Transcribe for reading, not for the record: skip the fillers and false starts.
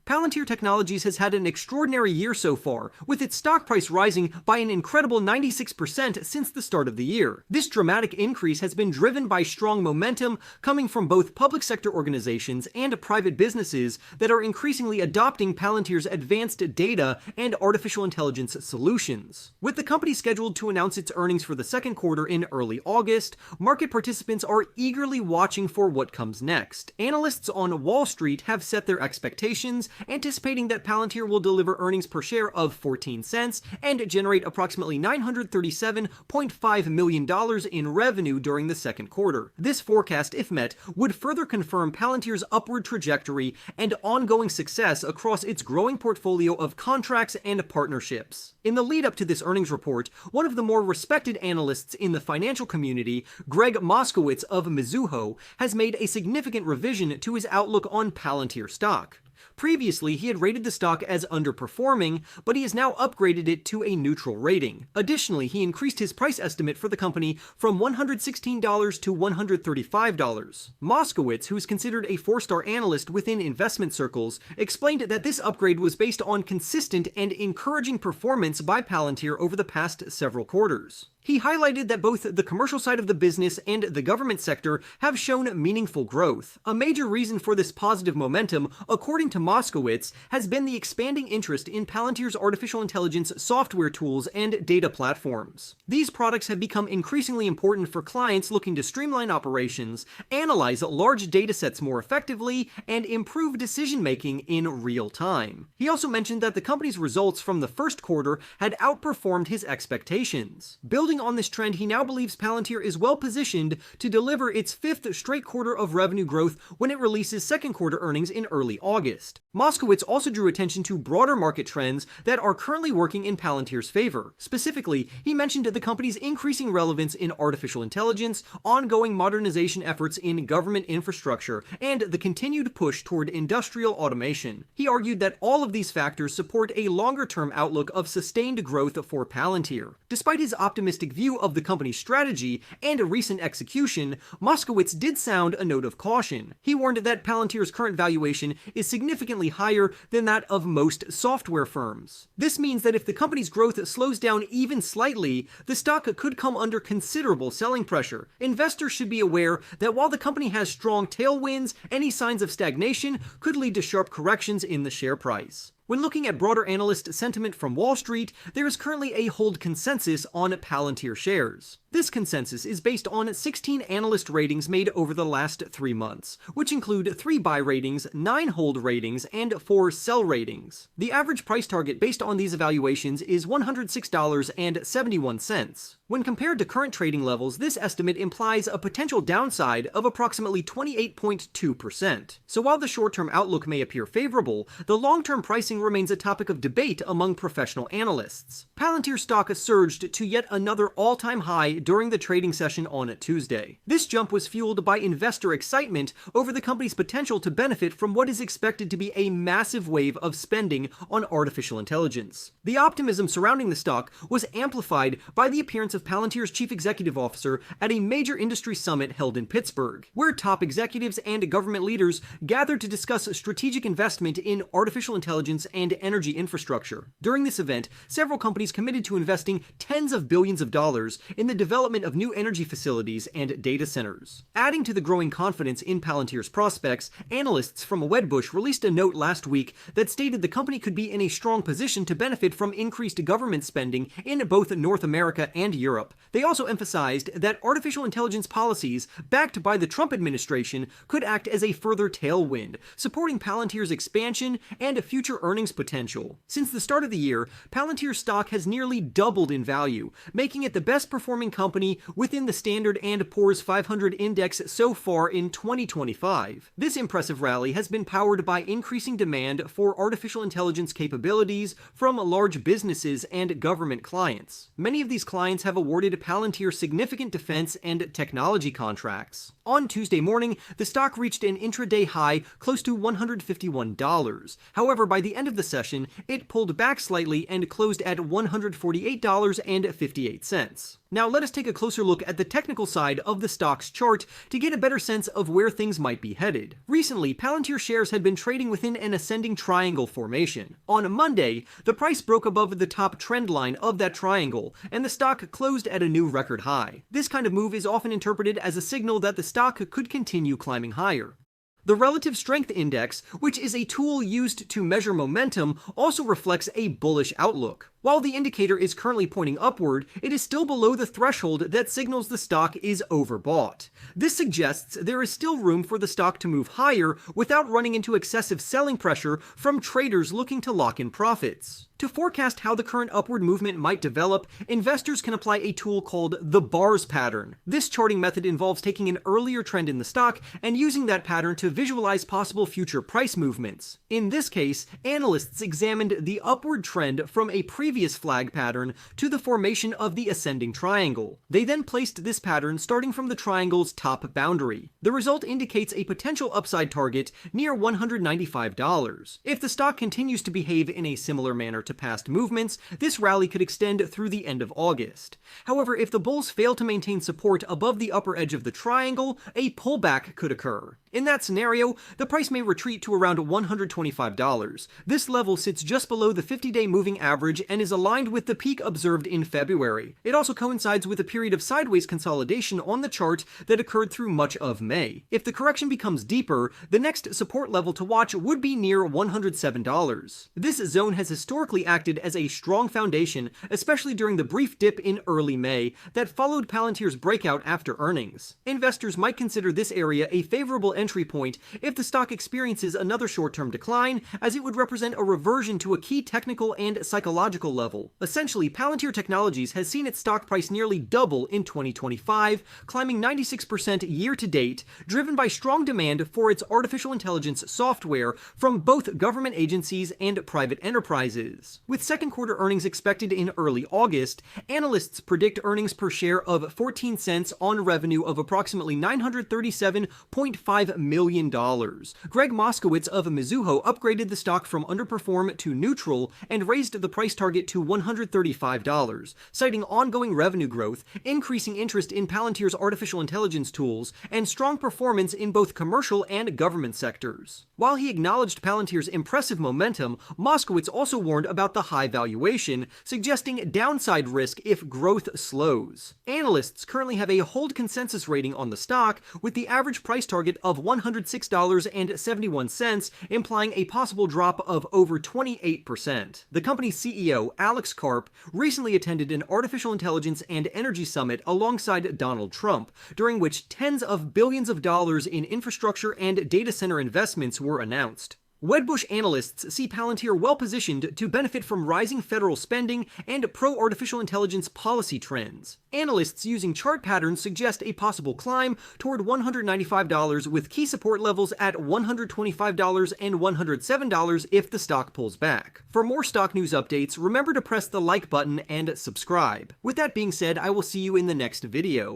Palantir Technologies has had an extraordinary year so far, with its stock price rising by an incredible 96% since the start of the year. This dramatic increase has been driven by strong momentum coming from both public sector organizations and private businesses that are increasingly adopting Palantir's advanced data and artificial intelligence solutions. With the company scheduled to announce its earnings for the second quarter in early August, market participants are eagerly watching for what comes next. Analysts on Wall Street have set their expectations, anticipating that Palantir will deliver earnings per share of 14 cents and generate approximately $937.5 million in revenue during the second quarter. This forecast, if met, would further confirm Palantir's upward trajectory and ongoing success across its growing portfolio of contracts and partnerships. In the lead up to this earnings report, one of the more respected analysts in the financial community, Greg Moskowitz of Mizuho, has made a significant revision to his outlook on Palantir stock. Previously, he had rated the stock as underperforming, but he has now upgraded it to a neutral rating. Additionally, he increased his price estimate for the company from $116 to $135. Moskowitz, who is considered a 4-star analyst within investment circles, explained that this upgrade was based on consistent and encouraging performance by Palantir over the past several quarters. He highlighted that both the commercial side of the business and the government sector have shown meaningful growth. A major reason for this positive momentum, according to Moskowitz, has been the expanding interest in Palantir's artificial intelligence software tools and data platforms. These products have become increasingly important for clients looking to streamline operations, analyze large datasets more effectively, and improve decision-making in real time. He also mentioned that the company's results from the first quarter had outperformed his expectations. Building on this trend, he now believes Palantir is well positioned to deliver its 5th straight quarter of revenue growth when it releases second quarter earnings in early August. Moskowitz also drew attention to broader market trends that are currently working in Palantir's favor. Specifically, he mentioned the company's increasing relevance in artificial intelligence, ongoing modernization efforts in government infrastructure, and the continued push toward industrial automation. He argued that all of these factors support a longer-term outlook of sustained growth for Palantir. Despite his optimistic view of the company's strategy and recent execution, Moskowitz did sound a note of caution. He warned that Palantir's current valuation is significantly higher than that of most software firms. This means that if the company's growth slows down even slightly, the stock could come under considerable selling pressure. Investors should be aware that while the company has strong tailwinds, any signs of stagnation could lead to sharp corrections in the share price. When looking at broader analyst sentiment from Wall Street, there is currently a hold consensus on Palantir shares. This consensus is based on 16 analyst ratings made over the last 3 months, which include 3 buy ratings, 9 hold ratings, and 4 sell ratings. The average price target based on these evaluations is $106.71. When compared to current trading levels, this estimate implies a potential downside of approximately 28.2%. So while the short-term outlook may appear favorable, the long-term pricing remains a topic of debate among professional analysts. Palantir stock surged to yet another all-time high during the trading session on Tuesday. This jump was fueled by investor excitement over the company's potential to benefit from what is expected to be a massive wave of spending on artificial intelligence. The optimism surrounding the stock was amplified by the appearance of Palantir's chief executive officer at a major industry summit held in Pittsburgh, where top executives and government leaders gathered to discuss strategic investment in artificial intelligence and energy infrastructure. During this event, several companies committed to investing tens of billions of dollars in the development of new energy facilities and data centers. Adding to the growing confidence in Palantir's prospects, analysts from Wedbush released a note last week that stated the company could be in a strong position to benefit from increased government spending in both North America and Europe. They also emphasized that artificial intelligence policies backed by the Trump administration could act as a further tailwind, supporting Palantir's expansion and future earnings potential. Since the start of the year, Palantir stock has nearly doubled in value, making it the best performing company within the Standard & Poor's 500 index so far in 2025. This impressive rally has been powered by increasing demand for artificial intelligence capabilities from large businesses and government clients. Many of these clients have awarded Palantir significant defense and technology contracts. On Tuesday morning, the stock reached an intraday high close to $151. However, by the end end of the session, it pulled back slightly and closed at $148.58. Now let us take a closer look at the technical side of the stock's chart to get a better sense of where things might be headed. Recently, Palantir shares had been trading within an ascending triangle formation. On Monday, the price broke above the top trend line of that triangle, and the stock closed at a new record high. This kind of move is often interpreted as a signal that the stock could continue climbing higher. The Relative Strength Index, which is a tool used to measure momentum, also reflects a bullish outlook. While the indicator is currently pointing upward, it is still below the threshold that signals the stock is overbought. This suggests there is still room for the stock to move higher without running into excessive selling pressure from traders looking to lock in profits. To forecast how the current upward movement might develop, investors can apply a tool called the bars pattern. This charting method involves taking an earlier trend in the stock and using that pattern to visualize possible future price movements. In this case, analysts examined the upward trend from a previous flag pattern to the formation of the ascending triangle. They then placed this pattern starting from the triangle's top boundary. The result indicates a potential upside target near $195. If the stock continues to behave in a similar manner to past movements, this rally could extend through the end of August. However, if the bulls fail to maintain support above the upper edge of the triangle, a pullback could occur. In that scenario, the price may retreat to around $125. This level sits just below the 50-day moving average and is aligned with the peak observed in February. It also coincides with a period of sideways consolidation on the chart that occurred through much of May. If the correction becomes deeper, the next support level to watch would be near $107. This zone has historically acted as a strong foundation, especially during the brief dip in early May that followed Palantir's breakout after earnings. Investors might consider this area a favorable entry point if the stock experiences another short-term decline, as it would represent a reversion to a key technical and psychological level. Essentially, Palantir Technologies has seen its stock price nearly double in 2025, climbing 96% year-to-date, driven by strong demand for its artificial intelligence software from both government agencies and private enterprises. With second quarter earnings expected in early August, analysts predict earnings per share of 14 cents on revenue of approximately $937.5 million. Greg Moskowitz of Mizuho upgraded the stock from underperform to neutral and raised the price target to $135, citing ongoing revenue growth, increasing interest in Palantir's artificial intelligence tools, and strong performance in both commercial and government sectors. While he acknowledged Palantir's impressive momentum, Moskowitz also warned about the high valuation, suggesting downside risk if growth slows. Analysts currently have a hold consensus rating on the stock, with the average price target of $106.71, implying a possible drop of over 28%. The company's CEO, Alex Karp, recently attended an artificial intelligence and energy summit alongside Donald Trump, during which tens of billions of dollars in infrastructure and data center investments were announced. Wedbush analysts see Palantir well-positioned to benefit from rising federal spending and pro-artificial intelligence policy trends. Analysts using chart patterns suggest a possible climb toward $195 with key support levels at $125 and $107 if the stock pulls back. For more stock news updates, remember to press the like button and subscribe. With that being said, I will see you in the next video.